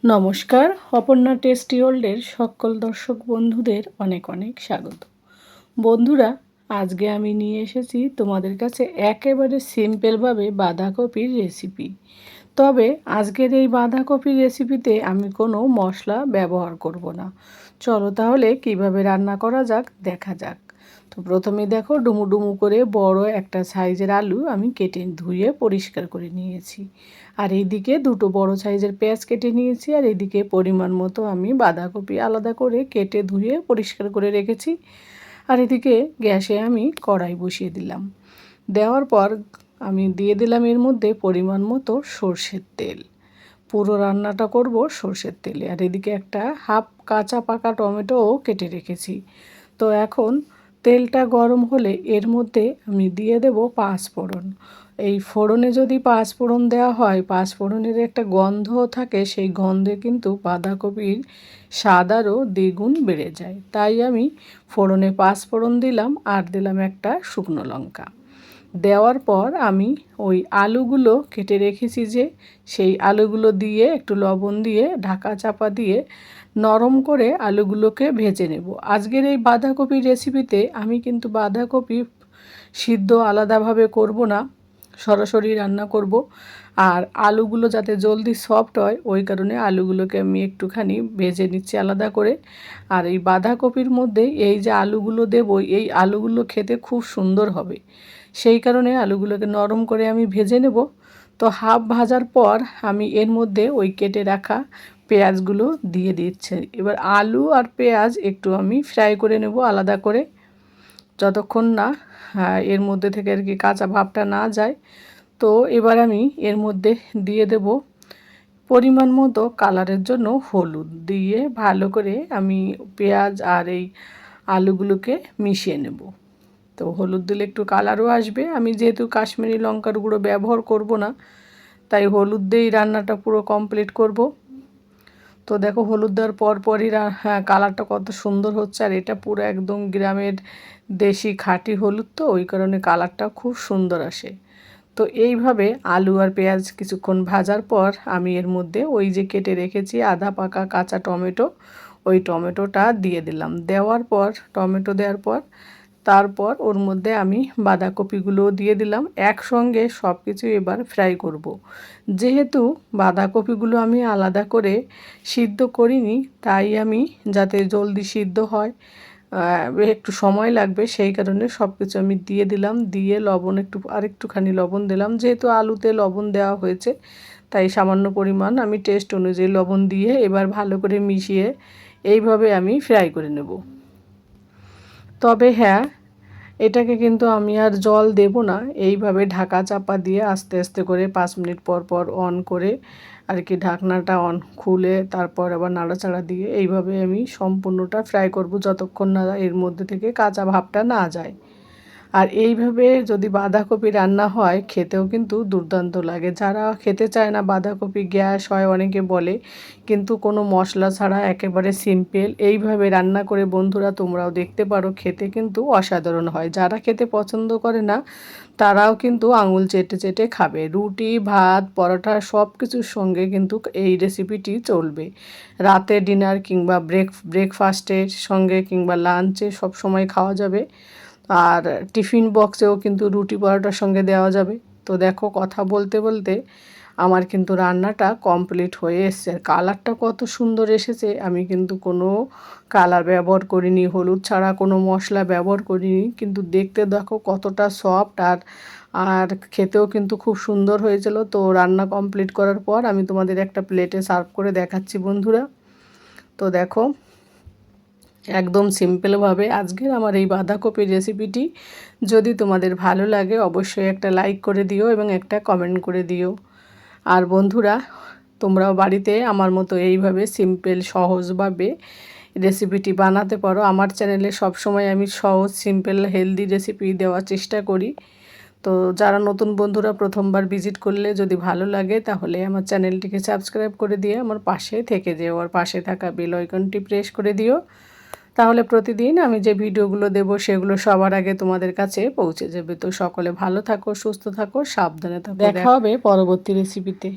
নমস্কার, অপর্ণা টেস্টি ওয়ার্ল্ডের সকল দর্শক বন্ধুদের অনেক অনেক স্বাগত। বন্ধুরা, আজকে আমি নিয়ে এসেছি তোমাদের কাছে একেবারে সিম্পলভাবে বাঁধাকপির রেসিপি। তবে আজকের এই বাঁধাকপির রেসিপিতে আমি কোনো মশলা ব্যবহার করব না। চলো তাহলে কিভাবে রান্না করা যাক দেখা যাক। তো প্রথমে দেখো, ডুমু ডুমু করে বড় একটা সাইজের আলু আমি কেটে ধুয়ে পরিষ্কার করে নিয়েছি। আর এইদিকে দুটো বড় সাইজের পেঁয়াজ কেটে নিয়েছি। আর এইদিকে পরিমাণ মতো আমি বাঁধাকপি আলাদা করে কেটে ধুয়ে পরিষ্কার করে রেখেছি। আর এদিকে গ্যাসে আমি কড়াই বসিয়ে দিলাম। দেওয়ার পর আমি দিয়ে দিলাম এর মধ্যে পরিমাণ মতো সর্ষের তেল। পুরো রান্নাটা করব সর্ষের তেলে। আর এদিকে একটা হাফ কাঁচা পাকা টমেটোও কেটে রেখেছি। তো এখন তেলটা গরম হলে এর মধ্যে আমি দিয়ে দেব পাঁচফোড়ন। এই ফোড়নে যদি পাঁচফোড়ন দেওয়া হয়, পাঁচফোড়নের একটা গন্ধ থাকে, সেই গন্ধে কিন্তু বাঁধাকপির স্বাদ আরও দ্বিগুণ বেড়ে যায়। তাই আমি ফোড়নে পাঁচফোড়ন দিলাম আর দিলাম একটা শুকনো লঙ্কা। দেওয়ার পর আমি ওই আলুগুলো কেটে রেখেছি যে, সেই আলুগুলো দিয়ে একটু লবণ দিয়ে ঢাকা চাপা দিয়ে নরম করে আলুগুলোকে ভেজে নেব। আজকের এই বাঁধাকপির রেসিপিতে আমি কিন্তু বাঁধাকপি সিদ্ধ আলাদাভাবে করব না, সরাসরি রান্না করব। আর আলুগুলো যাতে জলদি সফট হয় ওই কারণে আলুগুলোকে আমি একটুখানি ভেজে নিচ্ছি আলাদা করে। আর এই বাঁধাকপির মধ্যে এই যে আলুগুলো দেব, এই আলুগুলো খেতে খুব সুন্দর হবে, সেই কারণে আলুগুলোকে নরম করে আমি ভেজে নেব। তো হাফ ভাজার পর আমি এর মধ্যে ওই কেটে রাখা পেঁয়াজগুলো দিয়ে দিচ্ছি। এবার আলু আর পেঁয়াজ একটু আমি ফ্রাই করে নেব আলাদা করে, যতক্ষণ না এর মধ্যে থেকে আর কি কাঁচা ভাবটা না যায়। তো এবার আমি এর মধ্যে দিয়ে দেব পরিমাণ মতো কালারের জন্য হলুদ, দিয়ে ভালো করে আমি পেঁয়াজ আর এই আলুগুলোকে মিশিয়ে নেব। তো হলুদ দিলে একটু কালারও আসবে। আমি যেহেতু কাশ্মীরি লঙ্কার গুঁড়ো ব্যবহার করব না, তাই হলুদ দিয়েই রান্নাটা পুরো কমপ্লিট করব। তো দেখো, হলুদ দেওয়ার পরপরই কালারটা কত সুন্দর হচ্ছে। আর এটা পুরো একদম গ্রামের দেশি খাঁটি হলুদ, তো ওই কারণে কালারটা খুব সুন্দর আসে। তো এইভাবে আলু আর পেঁয়াজ কিছুক্ষণ ভাজার পর আমি এর মধ্যে ওই যে কেটে রেখেছি আধা পাকা কাঁচা টমেটো, ওই টমেটোটা দিয়ে দিলাম। দেওয়ার পর টমেটো দেওয়ার পর তারপর ওর মধ্যে আমি বাঁধাকপিগুলোও দিয়ে দিলাম। একসঙ্গে সব কিছু এবার ফ্রাই করব। যেহেতু বাঁধাকপিগুলো আমি আলাদা করে সিদ্ধ করিনি, তাই আমি যাতে জলদি সিদ্ধ হয়, একটু সময় লাগবে, সেই কারণে সব কিছু আমি দিয়ে দিলাম। দিয়ে লবণ আরেকটুখানি লবণ দিলাম, যেহেতু আলুতে লবণ দেওয়া হয়েছে তাই সামান্য পরিমাণ আমি টেস্ট অনুযায়ী লবণ দিয়ে এবার ভালো করে মিশিয়ে এইভাবে আমি ফ্রাই করে নেব। তবে হ্যাঁ, এটাকে কিন্তু আমি আর জল দেব না, এইভাবে ঢাকা চাপা দিয়ে আস্তে আস্তে করে 5 মিনিট পর পর অন করে আর কি ঢাকনাটা খুলে তারপর আবার নাড়াচাড়া দিয়ে এইভাবে আমি সম্পূর্ণটা ফ্রাই করব, যতক্ষণ না এর মধ্যে থেকে কাঁচা ভাবটা না যায়। আর এইভাবে যদি বাঁধাকপি রান্না হয় খেতেও কিন্তু দুর্দান্ত লাগে। যারা খেতে চায় না বাঁধাকপি, গ্যাস হয় অনেকে বলে, কিন্তু কোনো মশলা ছাড়া একেবারে সিম্পল এইভাবে রান্না করে বন্ধুরা তোমরাও দেখতে পারো, খেতে কিন্তু অসাধারণ হয়। যারা খেতে পছন্দ করে না তারাও কিন্তু আঙুল চেটে চেটে খাবে। রুটি, ভাত, পরোটা সব কিছুর সঙ্গে কিন্তু এই রেসিপিটি চলবে। রাতে ডিনার কিংবা ব্রেকফাস্টের সঙ্গে কিংবা লাঞ্চে সব সময় খাওয়া যাবে। আর টিফিন বক্সেও কিন্তু রুটি পরোটার সঙ্গে দেওয়া যাবে। তো দেখো, কথা বলতে বলতে আমার কিন্তু রান্নাটা কমপ্লিট হয়ে এসছে। আর কালারটা কত সুন্দর এসেছে। আমি কিন্তু কোনো কালার ব্যবহার করিনি, হলুদ ছাড়া কোনো মশলা ব্যবহার করিনি, কিন্তু দেখতে দেখো কতটা সফট আর আর খেতেও কিন্তু খুব সুন্দর হয়েছিল। তো রান্না কমপ্লিট করার পর আমি তোমাদের একটা প্লেটে সার্ভ করে দেখাচ্ছি বন্ধুরা। তো দেখো, একদম সিম্পলভাবে আজকের আমার এই বাঁধাকপির রেসিপিটি যদি তোমাদের ভালো লাগে অবশ্যই একটা লাইক করে দিও এবং একটা কমেন্ট করে দিও। আর বন্ধুরা, তোমরাও বাড়িতে আমার মতো এইভাবে সিম্পল সহজভাবে রেসিপিটি বানাতে পারো। আমার চ্যানেলে সবসময় আমি সহজ সিম্পল হেলদি রেসিপি দেওয়ার চেষ্টা করি। তো যারা নতুন বন্ধুরা প্রথমবার ভিজিট করলে যদি ভালো লাগে তাহলে আমার চ্যানেলটিকে সাবস্ক্রাইব করে দিয়ে আমার পাশে থেকে যেও, আর পাশে থাকা বেল আইকনটি প্রেস করে দিও। তাহলে প্রতিদিন আমি যে ভিডিওগুলো দেব সেগুলো সবার আগে তোমাদের কাছে পৌঁছে যাবে। তো সকলে ভালো থাকো, সুস্থ থাকো, সাবধানে থাকো। দেখা হবে পরবর্তী রেসিপিতে।